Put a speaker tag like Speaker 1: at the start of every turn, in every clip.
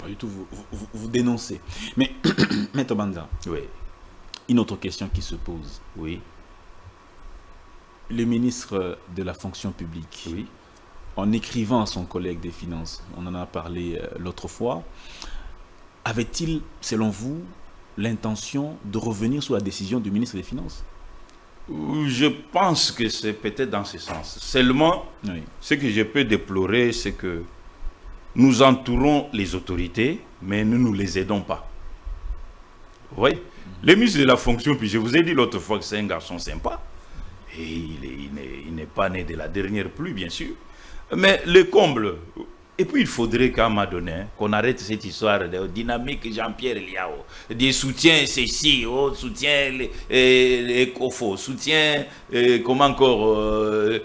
Speaker 1: pas du tout, vous dénoncez. Mais, Maître Banza,
Speaker 2: Oui,
Speaker 1: une autre question qui se pose.
Speaker 2: oui,
Speaker 1: Le ministre de la fonction publique,
Speaker 2: oui.
Speaker 1: en écrivant à son collègue des finances, on en a parlé l'autre fois, avait-il, selon vous, l'intention de revenir sur la décision du ministre des Finances?
Speaker 2: Je pense que c'est peut-être dans ce sens. Seulement,
Speaker 1: Oui.
Speaker 2: ce que je peux déplorer, c'est que nous entourons les autorités, mais nous ne les aidons pas. Vous voyez, le ministre de la fonction, puis je vous ai dit l'autre fois que c'est un garçon sympa, et il n'est pas né de la dernière pluie, bien sûr, mais le comble. Et puis il faudrait qu'à un moment donné, qu'on arrête cette histoire de dynamique Jean-Pierre Liao, des soutiens ceci, soutien les Kofo, soutien comment encore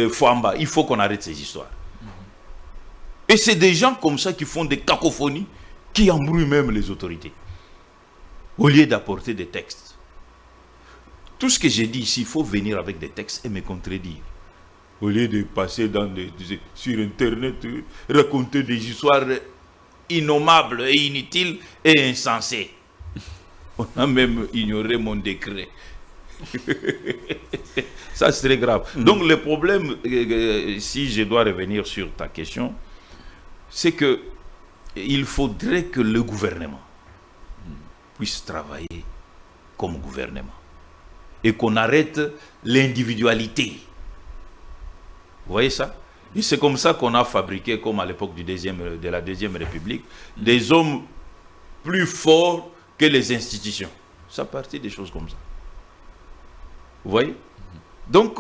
Speaker 2: Fouamba. Il faut qu'on arrête ces histoires. Et c'est des gens comme ça qui font des cacophonies, qui embrouillent même les autorités, au lieu d'apporter des textes. Tout ce que j'ai dit ici, il faut venir avec des textes et me contredire. Au lieu de passer sur Internet, raconter des histoires innommables et inutiles et insensées. On a même ignoré mon décret. Ça, c'est très grave. Donc, le problème, si je dois revenir sur ta question, c'est que il faudrait que le gouvernement puisse travailler comme gouvernement et qu'on arrête l'individualité. Vous voyez ça? Et c'est comme ça qu'on a fabriqué, comme à l'époque de la Deuxième République, des hommes plus forts que les institutions. Ça partit des choses comme ça. Vous voyez? Donc,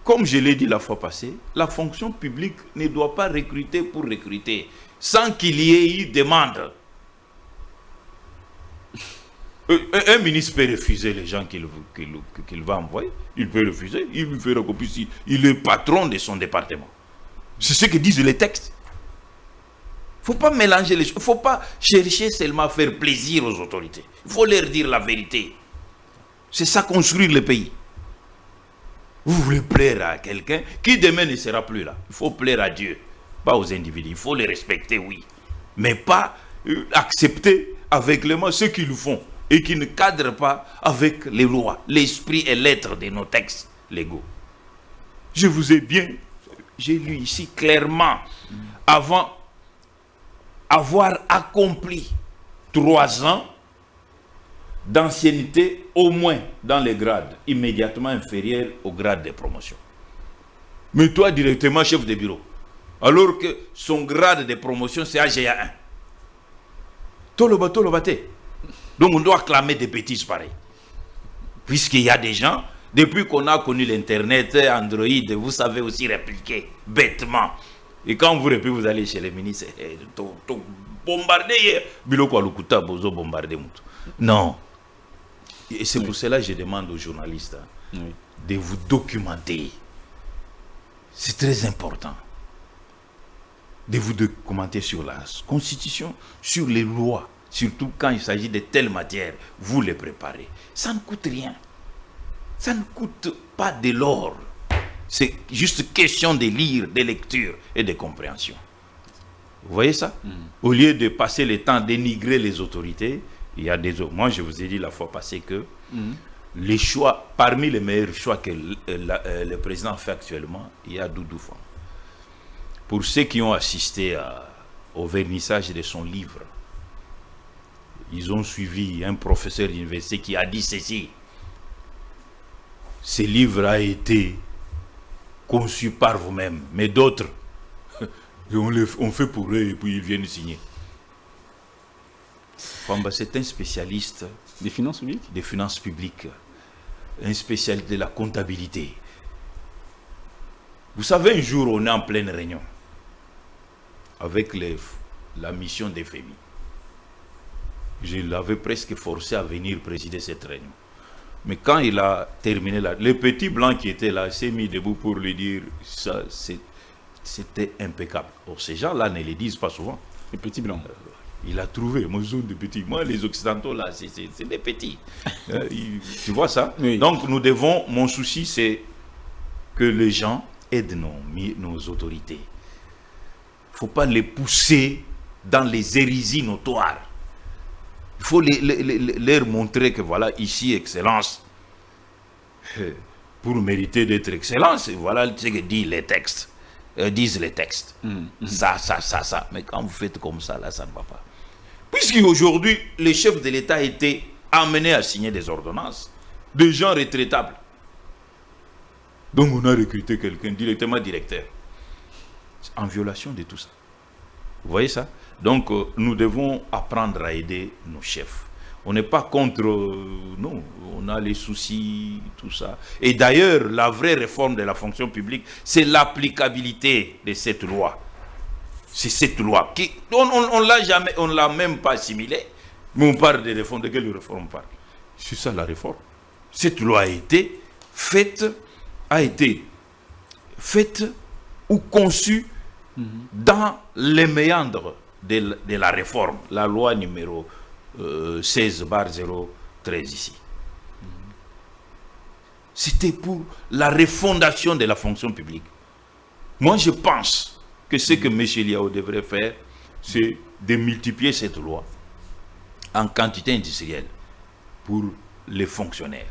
Speaker 2: comme je l'ai dit la fois passée, la fonction publique ne doit pas recruter pour recruter, sans qu'il y ait eu demande. Un ministre peut refuser les gens qu'il va envoyer. Il peut refuser. Il lui fera comme si il est patron de son département. C'est ce que disent les textes. Il ne faut pas mélanger les choses. Il ne faut pas chercher seulement à faire plaisir aux autorités. Il faut leur dire la vérité. C'est ça construire le pays. Vous voulez plaire à quelqu'un qui demain ne sera plus là. Il faut plaire à Dieu, pas aux individus. Il faut les respecter, oui. Mais pas accepter aveuglément ce qu'ils font et qui ne cadrent pas avec les lois, l'esprit et l'être de nos textes légaux. Je vous ai bien, j'ai lu ici clairement, avant avoir accompli 3 ans d'ancienneté, au moins dans les grades immédiatement inférieurs au grade de promotion. Mais toi, directement chef de bureau, alors que son grade de promotion, c'est AGA1. Tolobate. Donc on doit clamer des bêtises pareilles. Puisqu'il y a des gens, depuis qu'on a connu l'Internet, Android, vous savez aussi répliquer bêtement. Et quand vous répliquez, vous allez chez les ministres, bombarder, biloko alukuta bozo bombarder mutu. Non. Et c'est pour cela que je demande aux journalistes de vous documenter. C'est très important. De vous documenter sur la Constitution, sur les lois. Surtout quand il s'agit de telles matières, vous les préparez. Ça ne coûte rien. Ça ne coûte pas de l'or. C'est juste question de lire, de lecture et de compréhension. Vous voyez ça? Au lieu de passer le temps à dénigrer les autorités, il y a des autres. Moi, je vous ai dit la fois passée que les choix, parmi les meilleurs choix que le président fait actuellement, il y a Doudou Fang. Pour ceux qui ont assisté au vernissage de son livre, ils ont suivi un professeur d'université qui a dit ceci. Ce livre a été conçu par vous-même, mais d'autres, on fait pour eux et puis ils viennent signer. Famba, c'est un spécialiste
Speaker 1: des finances publiques,
Speaker 2: un spécialiste de la comptabilité. Vous savez, un jour, on est en pleine réunion avec la mission des FMI. Je l'avais presque forcé à venir présider cette réunion. Mais quand il a terminé là, le petit blanc qui était là s'est mis debout pour lui dire ça, c'était impeccable. Or, ces gens-là ne le disent pas souvent.
Speaker 1: les petits blancs.
Speaker 2: Il a trouvé, moi, zone de petits. Moi, les Occidentaux, là, c'est des petits. Tu vois ça?
Speaker 1: Oui.
Speaker 2: Donc, mon souci, c'est que les gens aident nos autorités. Il ne faut pas les pousser dans les hérésies notoires. Il faut leur montrer que voilà, ici, excellence. Pour mériter d'être excellence, voilà ce que disent les textes. Ça. Mais quand vous faites comme ça, là, ça ne va pas. Puisqu'aujourd'hui, les chefs de l'État étaient amenés à signer des ordonnances, des gens retraitables. Donc on a recruté quelqu'un directement directeur. En violation de tout ça. Vous voyez ça? Donc nous devons apprendre à aider nos chefs. On n'est pas contre... non, on a les soucis, tout ça. Et d'ailleurs, la vraie réforme de la fonction publique, c'est l'applicabilité de cette loi. C'est cette loi qui... On ne l'a même pas assimilée. Mais on parle de réforme. De quelle réforme on parle? C'est ça la réforme. Cette loi a été faite ou conçue dans les méandres de la réforme. La loi numéro 16/013 ici. C'était pour la refondation de la fonction publique. Moi, je pense que ce que M. Liao devrait faire, c'est de multiplier cette loi en quantité industrielle pour les fonctionnaires.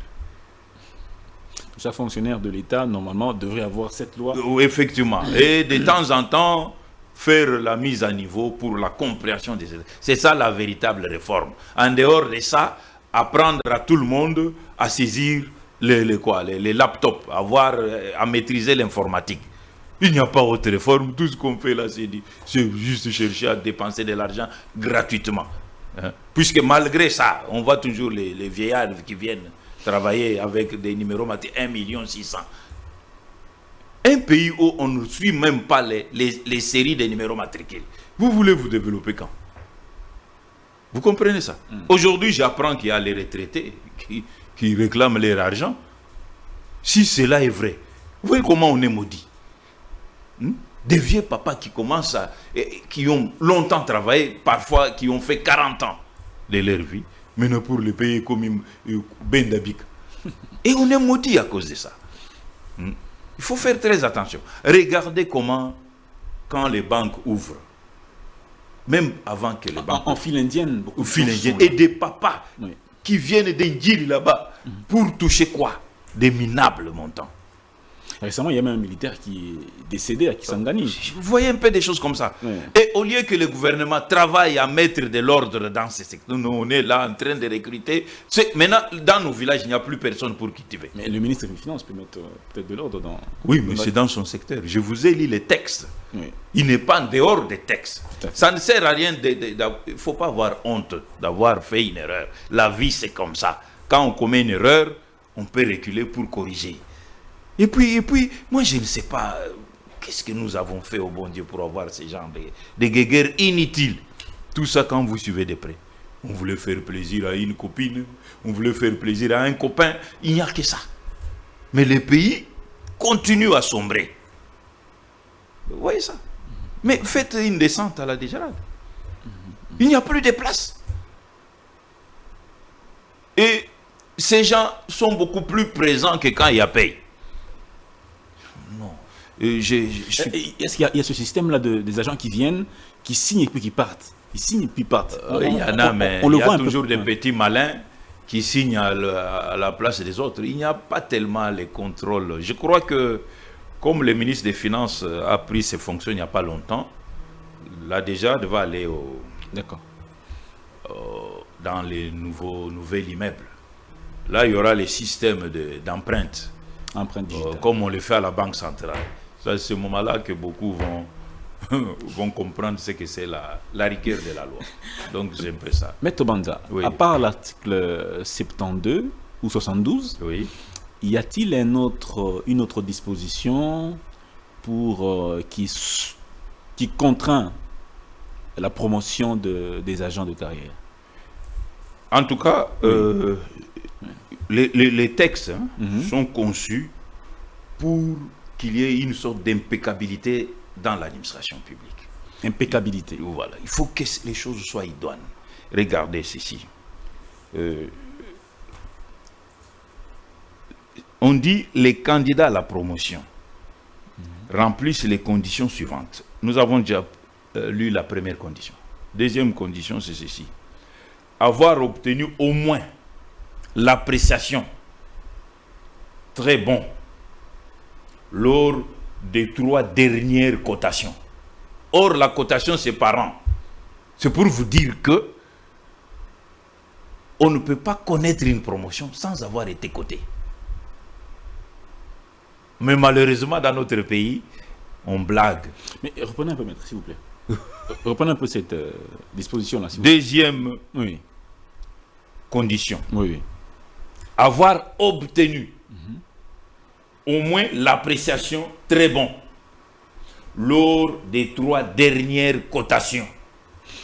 Speaker 1: Chaque fonctionnaire de l'État, normalement, devrait avoir cette loi.
Speaker 2: Effectivement. Et de temps en temps, faire la mise à niveau pour la compréhension des... C'est ça la véritable réforme. En dehors de ça, apprendre à tout le monde à saisir les laptops, à maîtriser l'informatique. Il n'y a pas autre réforme. Tout ce qu'on fait là, c'est juste chercher à dépenser de l'argent gratuitement. Hein? Puisque malgré ça, on voit toujours les vieillards qui viennent travailler avec des numéros 1,6 million. Un pays où on ne suit même pas les séries de numéros matricules. Vous voulez vous développer quand? Vous comprenez ça? Aujourd'hui, j'apprends qu'il y a les retraités qui réclament leur argent. Si cela est vrai, vous voyez comment on est maudit. Des vieux papas qui ont longtemps travaillé, parfois qui ont fait 40 ans de leur vie, maintenant pour les payer comme Ben Dabik. Et on est maudit à cause de ça. Il faut faire très attention. Regardez comment, quand les banques ouvrent, même avant que les banques...
Speaker 1: En file indienne, beaucoup
Speaker 2: de file indienne. Et des papas qui viennent d'Indil là-bas pour toucher quoi? Des minables montants.
Speaker 1: Récemment, il y a même un militaire qui est décédé à Kisangani.
Speaker 2: Vous voyez un peu des choses comme ça. Et au lieu que le gouvernement travaille à mettre de l'ordre dans ces secteurs, nous, on est là en train de recruter. Maintenant, dans nos villages, il n'y a plus personne pour cultiver.
Speaker 1: Mais le ministre des Finances peut mettre peut-être de l'ordre dans...
Speaker 2: Oui, mais c'est dans son secteur. Je vous ai lu les textes. Il n'est pas en dehors des textes. Ça ne sert à rien. Il ne faut pas avoir honte d'avoir fait une erreur. La vie, c'est comme ça. Quand on commet une erreur, on peut reculer pour corriger. Et puis, moi je ne sais pas, qu'est-ce que nous avons fait au bon Dieu pour avoir ces genres de guéguerres inutiles. Tout ça quand vous suivez de près. On voulait faire plaisir à une copine, on voulait faire plaisir à un copain, il n'y a que ça. Mais le pays continue à sombrer. Vous voyez ça? Mais faites une descente à la Déjarade. Il n'y a plus de place. Et ces gens sont beaucoup plus présents que quand il y a paye.
Speaker 1: Est-ce qu'il y a ce système-là des agents qui viennent, qui signent et puis qui partent? Ils signent et puis partent.
Speaker 2: Il y en a, mais il y a toujours des petits malins qui signent à la place des autres. Il n'y a pas tellement les contrôles. Je crois que, comme le ministre des Finances a pris ses fonctions il n'y a pas longtemps, là déjà, devait aller dans les nouveaux immeubles. Là, il y aura les systèmes d'empreintes. Comme on le fait à la Banque centrale. C'est à ce moment-là que beaucoup vont comprendre ce que c'est la rigueur de la loi. Donc c'est un peu ça.
Speaker 1: Maître Banza, à part l'article 72 ou 72, y a-t-il une autre disposition qui contraint la promotion des agents de carrière?
Speaker 2: En tout cas, les textes sont conçus pour qu'il y ait une sorte d'impeccabilité dans l'administration publique.
Speaker 1: Impeccabilité.
Speaker 2: Voilà. Il faut que les choses soient idoines. Regardez ceci. On dit les candidats à la promotion remplissent les conditions suivantes. Nous avons déjà lu la première condition. Deuxième condition, c'est ceci. Avoir obtenu au moins l'appréciation très bon lors des 3 dernières cotations. Or, la cotation, c'est par an. C'est pour vous dire que on ne peut pas connaître une promotion sans avoir été coté. Mais malheureusement, dans notre pays, on blague.
Speaker 1: Mais reprenez un peu, maître, s'il vous plaît. Reprenez un peu cette disposition-là.
Speaker 2: Deuxième
Speaker 1: Oui.
Speaker 2: condition.
Speaker 1: Oui, oui.
Speaker 2: Avoir obtenu au moins l'appréciation très bon lors des 3 dernières cotations.